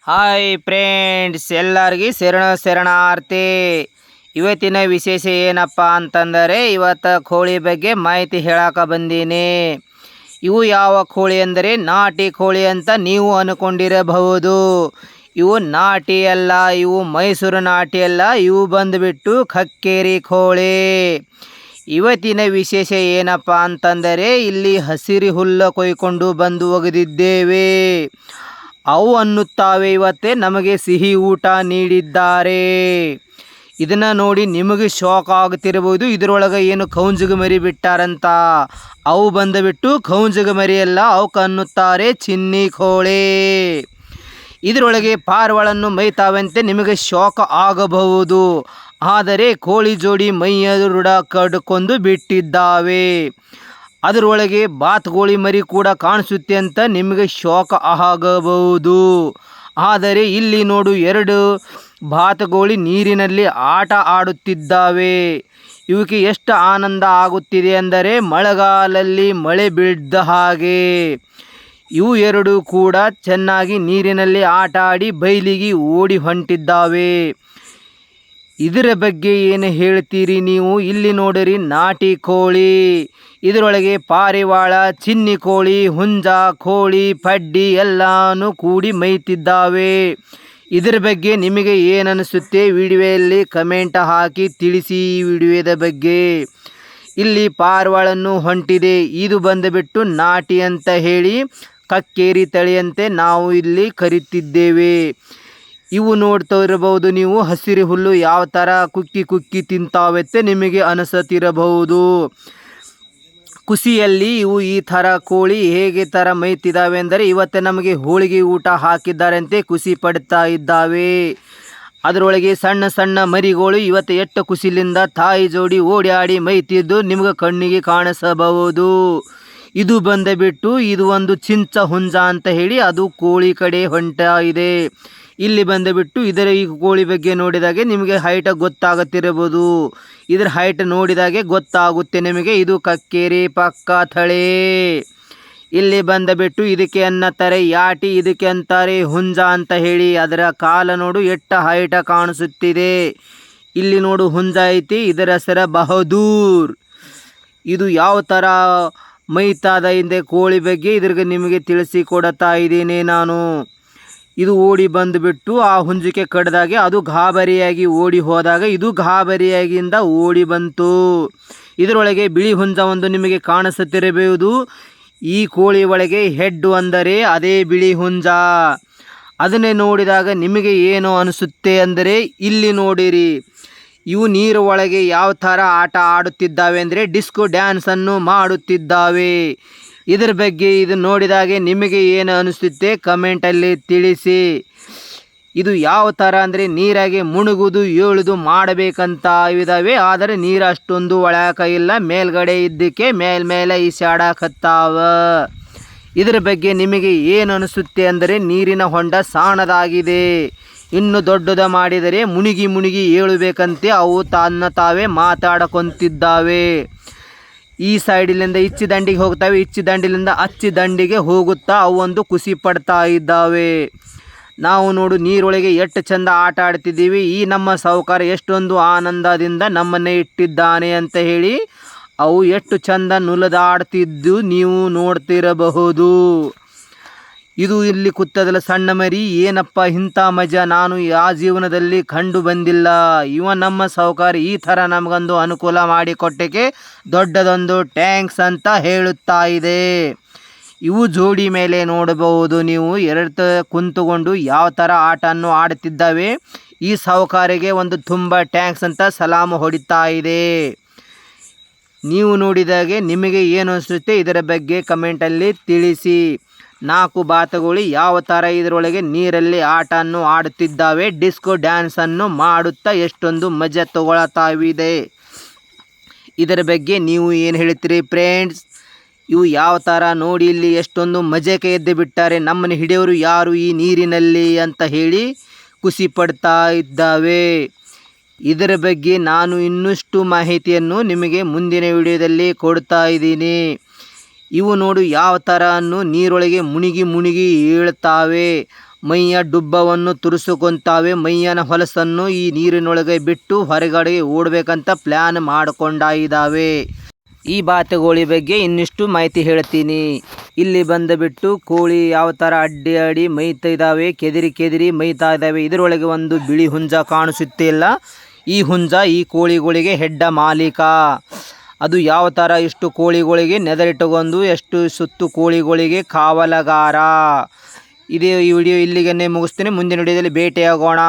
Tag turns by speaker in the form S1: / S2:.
S1: Hi friends, ಎಲ್ಲರಿಗೆ ಶರಣಾರ್ಥಿ. ಇವತ್ತಿನ ವಿಶೇಷ ಏನಪ್ಪ ಅಂತಂದರೆ ಇವತ್ತು ಕೋಳಿ ಬಗ್ಗೆ ಮಾಹಿತಿ ಹೇಳಕ್ಕೆ ಬಂದೀನಿ. ಇವು ಯಾವ ಕೋಳಿ ಅಂದರೆ ನಾಟಿ ಕೋಳಿ ಅಂತ ನೀವು ಅಂದ್ಕೊಂಡಿರಬಹುದು. ಇವು ನಾಟಿ ಅಲ್ಲ, ಇವು ಮೈಸೂರು ನಾಟಿ ಅಲ್ಲ, ಇವು ಬಂದುಬಿಟ್ಟು ಕಕ್ಕೇರಿ ಕೋಳಿ. ಇವತ್ತಿನ ವಿಶೇಷ ಏನಪ್ಪ ಅಂತಂದರೆ ಇಲ್ಲಿ ಹಸಿರು ಹುಲ್ಲು ಕೊಯ್ಕೊಂಡು ಬಂದು ಒಗೆದಿದ್ದೇವೆ. ಅವು ಅನ್ನುತ್ತಾವೆ ಇವತ್ತೇ ನಮಗೆ ಸಿಹಿ ಊಟ ನೀಡಿದ್ದಾರೆ. ಇದನ್ನು ನೋಡಿ ನಿಮಗೆ ಶಾಕ್ ಆಗುತ್ತಿರಬಹುದು. ಇದರೊಳಗೆ ಏನು ಕೌಂಜಗ ಮರಿ ಬಿಟ್ಟಾರಂತ. ಅವು ಬಂದುಬಿಟ್ಟು ಕೌಂಜಗ ಮರಿ ಅಲ್ಲ, ಅವಕ್ಕೆ ಅನ್ನುತ್ತಾರೆ ಚಿನ್ನಿ ಕೋಳಿ. ಇದರೊಳಗೆ ಪಾರಿವಾಳನ್ನು ಮೈತಾವಂತೆ ನಿಮಗೆ ಶಾಕ್ ಆಗಬಹುದು. ಆದರೆ ಕೋಳಿ ಜೋಡಿ ಮೈಯ ರೂಢ ಕಡ್ಕೊಂಡು ಬಿಟ್ಟಿದ್ದಾವೆ. ಅದರೊಳಗೆ ಬಾತುಕೋಳಿ ಮರಿ ಕೂಡ ಕಾಣಿಸುತ್ತೆ ಅಂತ ನಿಮಗೆ ಶಾಕ್ ಆಗಬಹುದು. ಆದರೆ ಇಲ್ಲಿ ನೋಡು, 2 ಬಾತುಕೋಳಿ ನೀರಿನಲ್ಲಿ ಆಟ ಆಡುತ್ತಿದ್ದಾವೆ. ಇವಕ್ಕೆ ಎಷ್ಟು ಆನಂದ ಆಗುತ್ತಿದೆ ಅಂದರೆ ಮಳೆಗಾಲದಲ್ಲಿ ಮಳೆ ಬೀಳ್ದ ಹಾಗೆ. ಇವು 2 ಕೂಡ ಚೆನ್ನಾಗಿ ನೀರಿನಲ್ಲಿ ಆಟ ಆಡಿ ಬಯಲಿಗೆ ಓಡಿ ಹೊಂಟಿದ್ದಾವೆ. ಇದರ ಬಗ್ಗೆ ಏನು ಹೇಳ್ತೀರಿ ನೀವು? ಇಲ್ಲಿ ನೋಡಿರಿ, ನಾಟಿ ಕೋಳಿ. ಇದರೊಳಗೆ ಪಾರಿವಾಳ, ಚಿನ್ನಿ ಕೋಳಿ, ಹುಂಜ ಕೋಳಿ, ಪಡ್ಡಿ ಎಲ್ಲಾನು ಕೂಡಿ ಮೈತಿದ್ದಾವೆ. ಇದರ ಬಗ್ಗೆ ನಿಮಗೆ ಏನನಿಸುತ್ತೆ ವಿಡಿಯೋದಲ್ಲಿ ಕಮೆಂಟ್ ಹಾಕಿ ತಿಳಿಸಿ. ಈ ವಿಡಿಯೋದ ಬಗ್ಗೆ ಇಲ್ಲಿ ಪಾರಿವಾಳನ್ನು ಹೊಂಟಿದೆ. ಇದು ಬಂದುಬಿಟ್ಟು ನಾಟಿ ಅಂತ ಹೇಳಿ ಕಕ್ಕೇರಿ ತಳಿಯಂತೆ ನಾವು ಇಲ್ಲಿ ಕರೀತಿದ್ದೇವೆ. ಇವು ನೋಡ್ತಾ ಇರಬಹುದು ನೀವು, ಹಸಿರು ಹುಲ್ಲು ಯಾವ ಥರ ಕುಕ್ಕಿ ಕುಕ್ಕಿ ತಿಂತಾವೆತ್ತೆ ನಿಮಗೆ ಅನಿಸುತ್ತಿರಬಹುದು. ಖುಷಿಯಲ್ಲಿ ಇವು ಈ ಥರ ಕೋಳಿ ಹೇಗೆ ಥರ ಮೈತಿದ್ದಾವೆ ಅಂದರೆ ಇವತ್ತು ನಮಗೆ ಹೋಳಿಗೆ ಊಟ ಹಾಕಿದ್ದಾರಂತೆ ಖುಷಿ ಪಡ್ತಾ ಇದ್ದಾವೆ. ಅದರೊಳಗೆ ಸಣ್ಣ ಸಣ್ಣ ಮರಿಗಳು ಇವತ್ತು ಎಷ್ಟು ಖುಷಿಲಿಂದ ತಾಯಿ ಜೋಡಿ ಓಡಾಡಿ ಮೈತಿದ್ದು ನಿಮಗೆ ಕಣ್ಣಿಗೆ ಕಾಣಿಸಬಹುದು. ಇದು ಬಂದುಬಿಟ್ಟು ಇದು ಒಂದು ಚಿಂಚ ಹುಂಜ ಅಂತ ಹೇಳಿ ಅದು ಕೋಳಿ ಕಡೆ ಹೊಂಟ ಇದೆ. ಇಲ್ಲಿ ಬಂದುಬಿಟ್ಟು ಇದರ ಈ ಕೋಳಿ ಬಗ್ಗೆ ನೋಡಿದಾಗೆ ನಿಮಗೆ ಹೈಟ್ ಗೊತ್ತಾಗುತ್ತಿರಬಹುದು. ಇದರ ಹೈಟ್ ನೋಡಿದಾಗೆ ಗೊತ್ತಾಗುತ್ತೆ ನಿಮಗೆ ಇದು ಕಕ್ಕೇರಿ ಪಕ್ಕ ತಳಿ. ಇಲ್ಲಿ ಬಂದುಬಿಟ್ಟು ಇದಕ್ಕೆ ಅನ್ನತ್ತಾರೆ ಯಾಟಿ, ಇದಕ್ಕೆ ಅಂತಾರೆ ಹುಂಜ ಅಂತ ಹೇಳಿ. ಅದರ ಕಾಲ ನೋಡು ಎಷ್ಟು ಹೈಟ್ ಕಾಣಿಸುತ್ತಿದೆ. ಇಲ್ಲಿ ನೋಡು ಹುಂಜ ಐತಿ, ಇದರ ಹೆಸರು ಬಹದ್ದೂರ್. ಇದು ಯಾವ ಥರ ಮೈತಾದ ಹಿಂದೆ ಕೋಳಿ ಬಗ್ಗೆ ಇದ್ರಿಗೆ ನಿಮಗೆ ತಿಳಿಸಿ ಕೊಡ್ತಾ ಇದ್ದೀನಿ ನಾನು. ಇದು ಓಡಿ ಬಂದುಬಿಟ್ಟು ಆ ಹುಂಜಕ್ಕೆ ಕಡ್ದಾಗೆ ಅದು ಗಾಬರಿಯಾಗಿ ಓಡಿ ಹೋದಾಗ ಇದು ಗಾಬರಿಯಾಗಿಂದ ಓಡಿ ಬಂತು. ಇದರೊಳಗೆ ಬಿಳಿ ಹುಂಜ ಒಂದು ನಿಮಗೆ ಕಾಣಿಸುತ್ತಿರಬಹುದು. ಈ ಕೋಳಿ ಒಳಗೆ ಹೆಡ್ ಅಂದರೆ ಅದೇ ಬಿಳಿ ಹುಂಜ. ಅದನ್ನೇ ನೋಡಿದಾಗ ನಿಮಗೆ ಏನು ಅನಿಸುತ್ತೆ ಅಂದರೆ ಇಲ್ಲಿ ನೋಡಿರಿ, ಇವು ನೀರು ಒಳಗೆ ಯಾವ ಥರ ಆಟ ಆಡುತ್ತಿದ್ದಾವೆ ಅಂದರೆ ಡಿಸ್ಕೋ ಡ್ಯಾನ್ಸನ್ನು ಮಾಡುತ್ತಿದ್ದಾವೆ. ಇದರ ಬಗ್ಗೆ ಇದು ನೋಡಿದಾಗೆ ನಿಮಗೆ ಏನು ಅನಿಸುತ್ತೆ ಕಮೆಂಟಲ್ಲಿ ತಿಳಿಸಿ. ಇದು ಯಾವ ಥರ ಅಂದರೆ ನೀರಾಗೆ ಮುಳುಗುವುದು ಏಳುದು ಮಾಡಬೇಕಂತ ಇದ್ದಾವೆ. ಆದರೆ ನೀರು ಅಷ್ಟೊಂದು ಒಳಕ ಇಲ್ಲ, ಮೇಲ್ಗಡೆ ಇದ್ದಕ್ಕೆ ಮೇಲ್ಮೇಲೆ ಈಸಾಡಕತ್ತಾವ. ಇದರ ಬಗ್ಗೆ ನಿಮಗೆ ಏನು ಅನಿಸುತ್ತೆ ಅಂದರೆ ನೀರಿನ ಹೊಂಡ ಸಣ್ಣದಾಗಿದೆ, ಇನ್ನು ದೊಡ್ಡದ ಮಾಡಿದರೆ ಮುಳುಗಿ ಮುಳುಗಿ ಏಳಬೇಕಂತೆ ಅವು ತಾವೇ ಮಾತಾಡ್ಕೊತಿದ್ದಾವೆ. ಈ ಸೈಡಿನಿಂದ ಇಚ್ಚಿ ದಂಡಿಗೆ ಹೋಗ್ತಾವೆ, ಇಚ್ಚಿ ದಂಡಿಲಿಂದ ಅಚ್ಚಿ ದಂಡಿಗೆ ಹೋಗುತ್ತಾ ಅವು ಒಂದು ಖುಷಿ ಪಡ್ತಾ ಇದ್ದಾವೆ. ನಾವು ನೋಡು ನೀರೊಳಗೆ ಎಷ್ಟು ಚಂದ ಆಟ ಆಡ್ತಿದ್ದೀವಿ. ಈ ನಮ್ಮ ಸಾಹುಕಾರ ಎಷ್ಟೊಂದು ಆನಂದದಿಂದ ನಮ್ಮನ್ನೇ ಇಟ್ಟಿದ್ದಾನೆ ಅಂತ ಹೇಳಿ ಅವು ಎಷ್ಟು ಚಂದ ನುಲಿದಾಡ್ತಿದ್ದು ನೀವು ನೋಡ್ತಿರಬಹುದು. ಇದು ಇಲ್ಲಿ ಕೂತದಲ್ಲ ಸಣ್ಣ ಮರಿ, ಏನಪ್ಪ ಇಂಥ ಮಜಾ ನಾನು ಆ ಜೀವನದಲ್ಲಿ ಕಂಡು ಬಂದಿಲ್ಲ. ಇವ ನಮ್ಮ ಸಾಹುಕಾರ ಈ ಥರ ನಮಗೊಂದು ಅನುಕೂಲ ಮಾಡಿಕೊಟ್ಟಕ್ಕೆ ದೊಡ್ಡದೊಂದು ಟ್ಯಾಂಕ್ಸ್ ಅಂತ ಹೇಳುತ್ತಾ ಇದೆ. ಇವು ಜೋಡಿ ಮೇಲೆ ನೋಡಬಹುದು ನೀವು, 2 ಕುಂತುಕೊಂಡು ಯಾವ ಥರ ಆಟವನ್ನು ಆಡುತ್ತಿದ್ದಾವೆ. ಈ ಸಾಹುಕಾರಿಗೆ ಒಂದು ತುಂಬ ಟ್ಯಾಂಕ್ಸ್ ಅಂತ ಸಲಾಮು ಹೊಡಿತಾ ಇದೆ. ನೀವು ನೋಡಿದಾಗೆ ನಿಮಗೆ ಏನು ಅನಿಸುತ್ತೆ ಇದರ ಬಗ್ಗೆ ಕಮೆಂಟಲ್ಲಿ ತಿಳಿಸಿ. 4 ಬಾತುಗಳು ಯಾವ ಥರ ಇದರೊಳಗೆ ನೀರಲ್ಲಿ ಆಟವನ್ನು ಆಡುತ್ತಿದ್ದಾವೆ, ಡಿಸ್ಕೋ ಡ್ಯಾನ್ಸನ್ನು ಮಾಡುತ್ತಾ ಎಷ್ಟೊಂದು ಮಜಾ ತಗೊಳ್ತಾವಿದೆ. ಇದರ ಬಗ್ಗೆ ನೀವು ಏನು ಹೇಳ್ತೀರಿ ಫ್ರೆಂಡ್ಸ್? ಇವು ಯಾವ ಥರ ನೋಡಿ ಇಲ್ಲಿ ಎಷ್ಟೊಂದು ಮಜಕ್ಕೆ ಎದ್ದು ಬಿಟ್ಟಾರೆ, ನಮ್ಮನ್ನು ಹಿಡಿಯೋರು ಯಾರು ಈ ನೀರಿನಲ್ಲಿ ಅಂತ ಹೇಳಿ ಖುಷಿ ಪಡ್ತಾ ಇದ್ದಾವೆ. ಇದರ ಬಗ್ಗೆ ನಾನು ಇನ್ನಷ್ಟು ಮಾಹಿತಿಯನ್ನು ನಿಮಗೆ ಮುಂದಿನ ವಿಡಿಯೋದಲ್ಲಿ ಕೊಡ್ತಾ ಇದ್ದೀನಿ. ಇವು ನೋಡು ಯಾವ ಥರ ನೀರೊಳಗೆ ಮುಳುಗಿ ಮುಳುಗಿ ಏಳ್ತಾವೆ. ಮೈಯ ಡುಬ್ಬವನ್ನು ತುರಿಸುಕೊಂತಾವೆ. ಮೈಯನ ಹೊಲಸನ್ನು ಈ ನೀರಿನೊಳಗೆ ಬಿಟ್ಟು ಹೊರಗಡೆ ಓಡಬೇಕಂತ ಪ್ಲ್ಯಾನ್ ಮಾಡಿಕೊಂಡಿದ್ದಾವೆ. ಈ ಬಾತುಕೋಳಿ ಬಗ್ಗೆ ಇನ್ನಿಷ್ಟು ಮಾಹಿತಿ ಹೇಳ್ತೀನಿ. ಇಲ್ಲಿ ಬಂದುಬಿಟ್ಟು ಕೋಳಿ ಯಾವ ಥರ ಅಡ್ಡಿ ಅಡಿ ಮೈತಾ ಇದ್ದಾವೆ, ಕೆದರಿ ಮೈತಾ ಇದ್ದಾವೆ. ಇದರೊಳಗೆ ಒಂದು ಬಿಳಿ ಹುಂಜ ಕಾಣಿಸುತ್ತಿಲ್ಲ. ಈ ಹುಂಜ ಈ ಕೋಳಿಗಳಿಗೆ ಹೆಡ್ಡ ಮಾಲೀಕ. ಅದು ಯಾವ ಥರ ಇಷ್ಟು ಕೋಳಿಗಳಿಗೆ ನೆದರಿಟ್ಟುಕೊಂಡು ಎಷ್ಟು ಸುತ್ತು ಕೋಳಿಗಳಿಗೆ ಕಾವಲುಗಾರ. ಇದೇ ಈ ವಿಡಿಯೋ ಇಲ್ಲಿಗೆ ಮುಗಿಸ್ತೀನಿ. ಮುಂದಿನ ವಿಡಿಯೋದಲ್ಲಿ ಭೇಟಿಯಾಗೋಣ.